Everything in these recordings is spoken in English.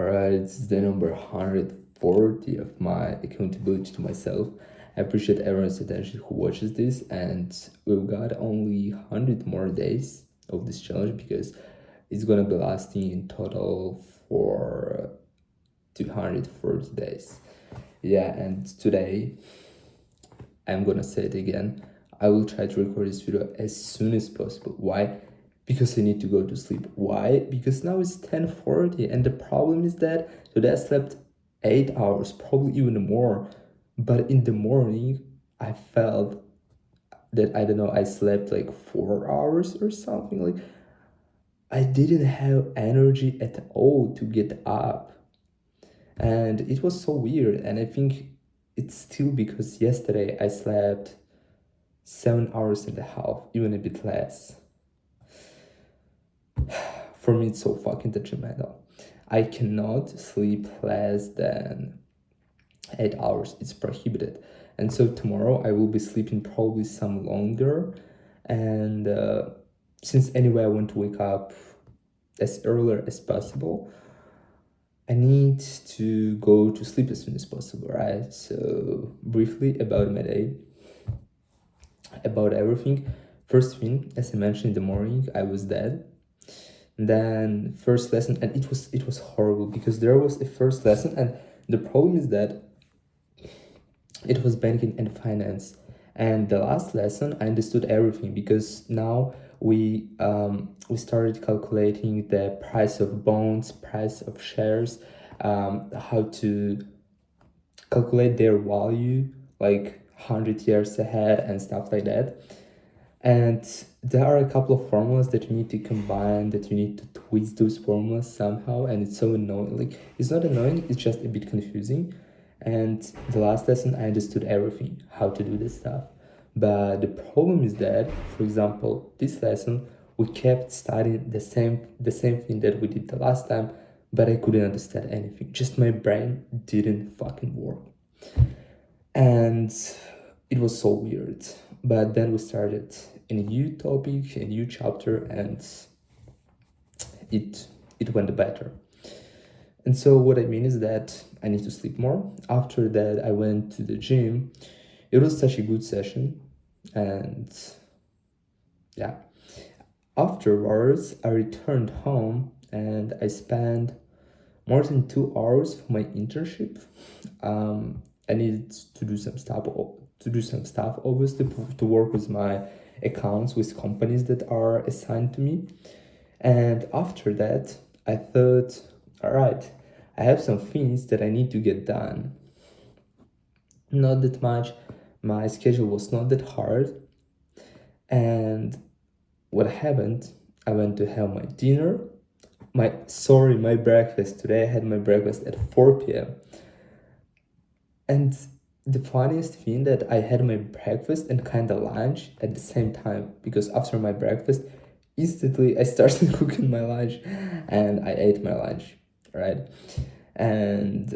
Alright, it's the number 140 of my accountability to myself. I appreciate everyone's attention who watches this, and we've got only 100 more days of this challenge because it's gonna be lasting in total for 240 days. Yeah, and today I'm gonna say it again. I will try to record this video as soon as possible. Why? Because I need to go to sleep. Why? Because now it's 10:40 and the problem is that today I slept 8 hours, probably even more. But in the morning, I felt that I don't know, I slept like 4 hours or something. Like I didn't have energy at all to get up. And it was so weird. And I think it's still because yesterday I slept 7 hours and a half, even a bit less. For me, it's so fucking detrimental. I cannot sleep less than 8 hours. It's prohibited. And so tomorrow I will be sleeping probably some longer. And since anyway I want to wake up as earlier as possible, I need to go to sleep as soon as possible, right? So briefly about my day, about everything. First thing, as I mentioned in the morning, I was dead. And then first lesson, and it was horrible because there was a first lesson, and the problem is that it was banking and finance. And the last lesson, I understood everything because now we started calculating the price of bonds, price of shares, how to calculate their value like 100 years ahead and stuff like that. And there are a couple of formulas that you need to combine, that you need to twist those formulas somehow, and it's so annoying. Like, it's not annoying, it's just a bit confusing. And the last lesson, I understood everything, how to do this stuff. But the problem is that, for example, this lesson, we kept studying the same thing that we did the last time, but I couldn't understand anything. Just my brain didn't fucking work. And it was so weird. But then we started a new topic, a new chapter, and it went better. And so what I mean is that I need to sleep more. After that, I went to the gym. It was such a good session, and yeah. Afterwards, I returned home and I spent more than 2 hours for my internship. I needed to do some stuff, obviously, to work with my accounts with companies that are assigned to me. And after that, I thought, all right, I have some things that I need to get done. Not that much. My schedule was not that hard. And what happened? I went to have my dinner. My breakfast. Today I had my breakfast at 4 p.m. And the funniest thing that I had my breakfast and kind of lunch at the same time, because after my breakfast, instantly I started cooking my lunch and I ate my lunch, right? And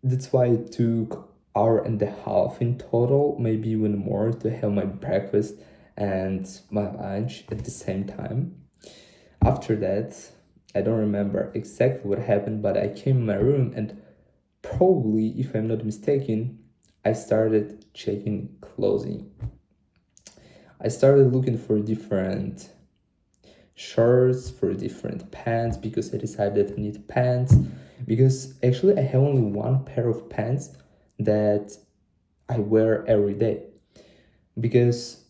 that's why it took hour and a half in total, maybe even more, to have my breakfast and my lunch at the same time. After that, I don't remember exactly what happened, but I came in my room and probably, if I'm not mistaken, I started checking clothing. I started looking for different shirts, for different pants, because I decided I need pants. Because actually, I have only one pair of pants that I wear every day. Because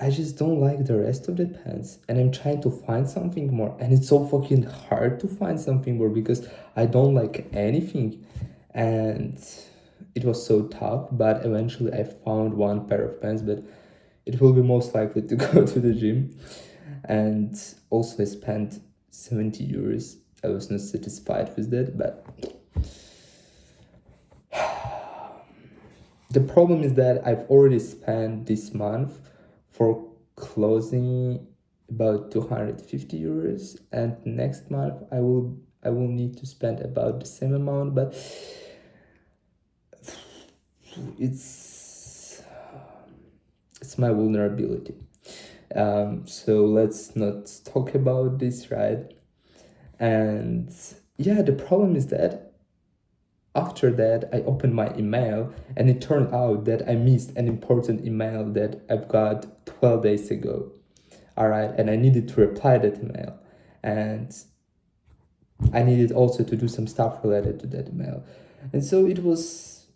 I just don't like the rest of the pants, and I'm trying to find something more, and it's so fucking hard to find something more because I don't like anything, and it was so tough. But eventually I found one pair of pants, but it will be most likely to go to the gym. And also I spent 70 euros. I was not satisfied with that, but the problem is that I've already spent this month for clothing about 250 euros, and next month I will need to spend about the same amount, but it's my vulnerability. So let's not talk about this, right? And yeah, the problem is that after that, I opened my email and it turned out that I missed an important email that I've got 12 days ago. All right. And I needed to reply that email. And I needed also to do some stuff related to that email. And so it was,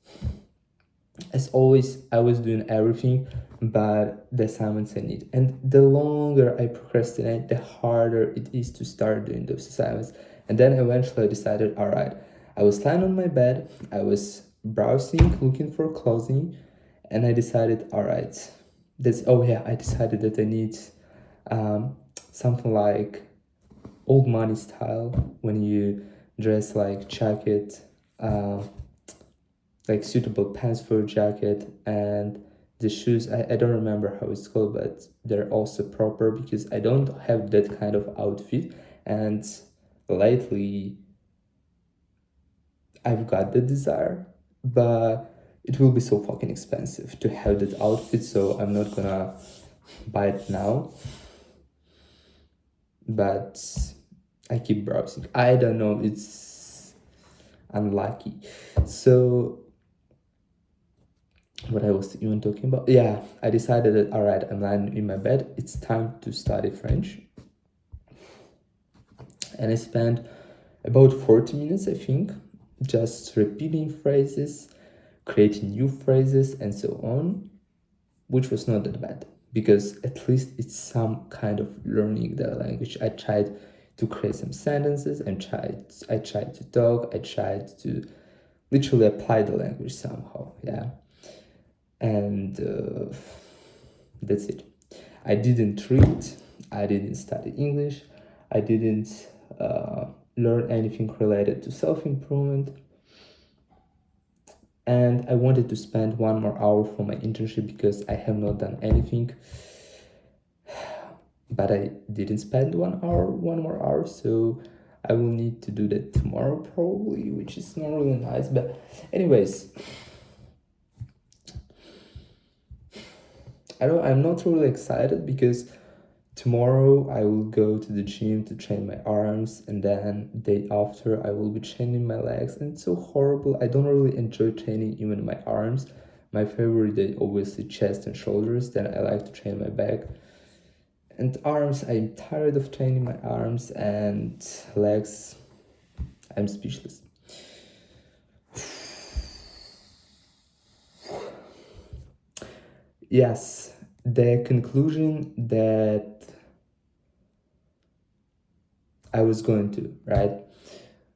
as always, I was doing everything but the assignments I need. And the longer I procrastinate, the harder it is to start doing those assignments. And then eventually I decided, all right, I was lying on my bed, I was browsing, looking for clothing, and I decided, all right, I decided that I need something like old money style when you dress like jacket, like suitable pants for a jacket, and the shoes, I don't remember how it's called, but they're also proper because I don't have that kind of outfit. And lately I've got the desire, but it will be so fucking expensive to have that outfit, so I'm not gonna buy it now. But I keep browsing. I don't know, it's unlucky. So what I was even talking about? Yeah, I decided that all right, I'm lying in my bed. It's time to study French. And I spent about 40 minutes, I think, just repeating phrases, creating new phrases, and so on, which was not that bad because at least it's some kind of learning the language. I tried to create some sentences and I tried to talk, I tried to literally apply the language somehow. Yeah. And that's it. I didn't read, I didn't study English, I didn't learn anything related to self-improvement. And I wanted to spend 1 more hour for my internship because I have not done anything. But I didn't spend 1 more hour, so I will need to do that tomorrow probably, which is not really nice. But anyways, I'm not really excited because tomorrow I will go to the gym to train my arms, and then the day after I will be training my legs, and it's so horrible. I don't really enjoy training even my arms. My favorite day obviously chest and shoulders, then I like to train my back. And arms, I'm tired of training my arms, and legs, I'm speechless. Yes, the conclusion that I was going to, right?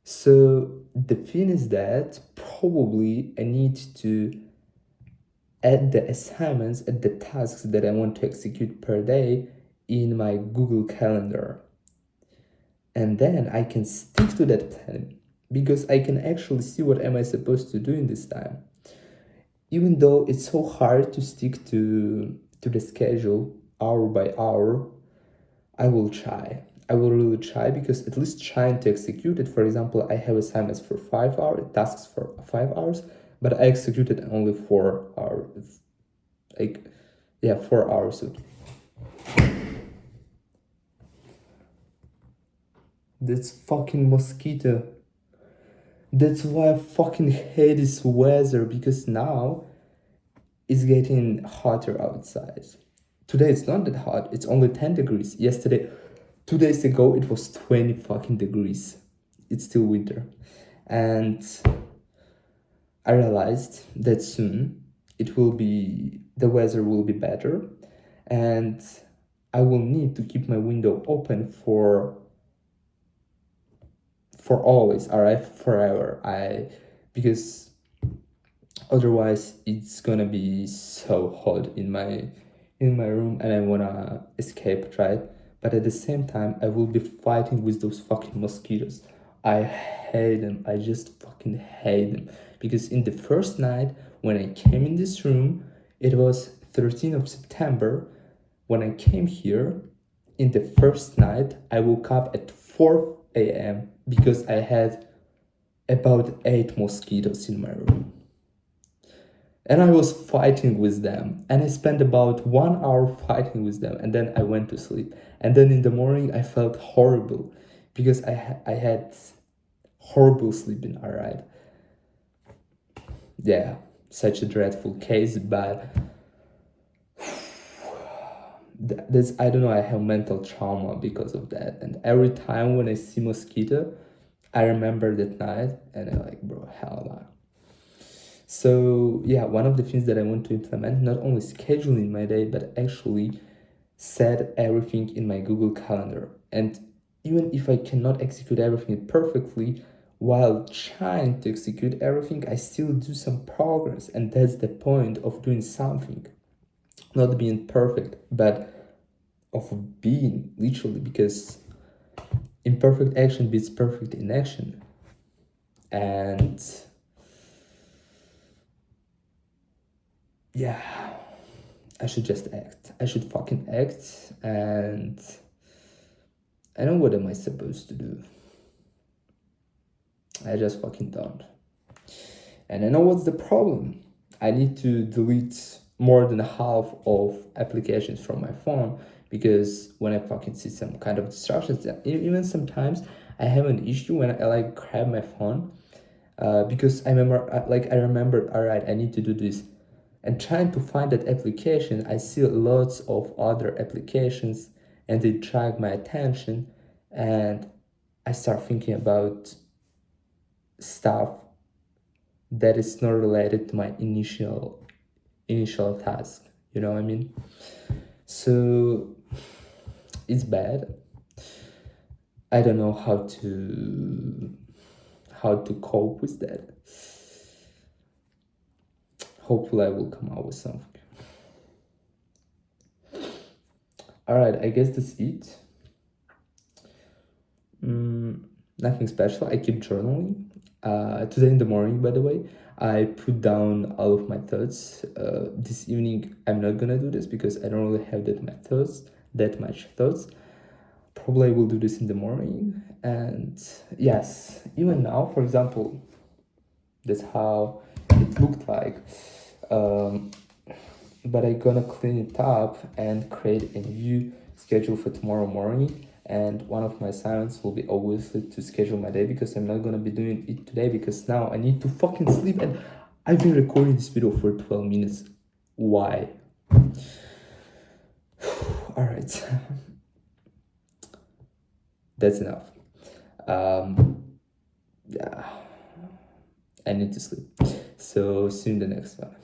So the thing is that probably I need to add the assignments and the tasks that I want to execute per day in my Google Calendar. And then I can stick to that plan because I can actually see what am I supposed to do in this time. Even though it's so hard to stick to the schedule hour by hour, I will try. I will really try because at least trying to execute it. For example, I have assignments for 5 hours, tasks for 5 hours, but I executed only 4 hours. 4 hours. That's fucking mosquito. That's why I fucking hate this weather, because now it's getting hotter outside. Today it's not that hot, it's only 10 degrees. 2 days ago, it was 20 fucking degrees. It's still winter. And I realized that soon the weather will be better, and I will need to keep my window open for always, all right, forever. Because otherwise it's gonna be so hot in my room, and I wanna escape, right? But at the same time, I will be fighting with those fucking mosquitoes. I hate them. I just fucking hate them. Because in the first night when I came in this room, it was 13th of September. When I came here, in the first night, I woke up at 4 a.m. because I had about 8 mosquitoes in my room. And I was fighting with them. And I spent about 1 hour fighting with them. And then I went to sleep. And then in the morning, I felt horrible because I had horrible sleeping, all right. Yeah, such a dreadful case, but this, I don't know, I have mental trauma because of that. And every time when I see mosquito, I remember that night, and I'm like, bro, hell no. So yeah, one of the things that I want to implement, not only scheduling my day, but actually set everything in my Google Calendar. And even if I cannot execute everything perfectly, while trying to execute everything, I still do some progress. And that's the point of doing something. Not being perfect, but of being, literally, because imperfect action beats perfect inaction. And yeah, I should just act. I should fucking act. And I know what am I supposed to do. I just fucking don't. And I know what's the problem. I need to delete more than half of applications from my phone, because when I fucking see some kind of distractions, even sometimes I have an issue when I like grab my phone, because I remember, I remember, all right, I need to do this, and trying to find that application, I see lots of other applications, and they drag my attention, and I start thinking about stuff that is not related to my initial task. You know what I mean? So it's bad. I don't know how to cope with that. Hopefully I will come out with something. All right, I guess that's it. Nothing special. I keep journaling. Today in the morning, by the way, I put down all of my thoughts. This evening, I'm not gonna do this because I don't really have that much thoughts. Probably I will do this in the morning. And yes, even now, for example, that's how it looked like. Um, but I'm gonna clean it up and create a new schedule for tomorrow morning. And one of my assignments will be obviously to schedule my day, because I'm not gonna be doing it today because now I need to fucking sleep. And I've been recording this video for 12 minutes. Why? All right, that's enough. Yeah, I need to sleep. So see you in the next one.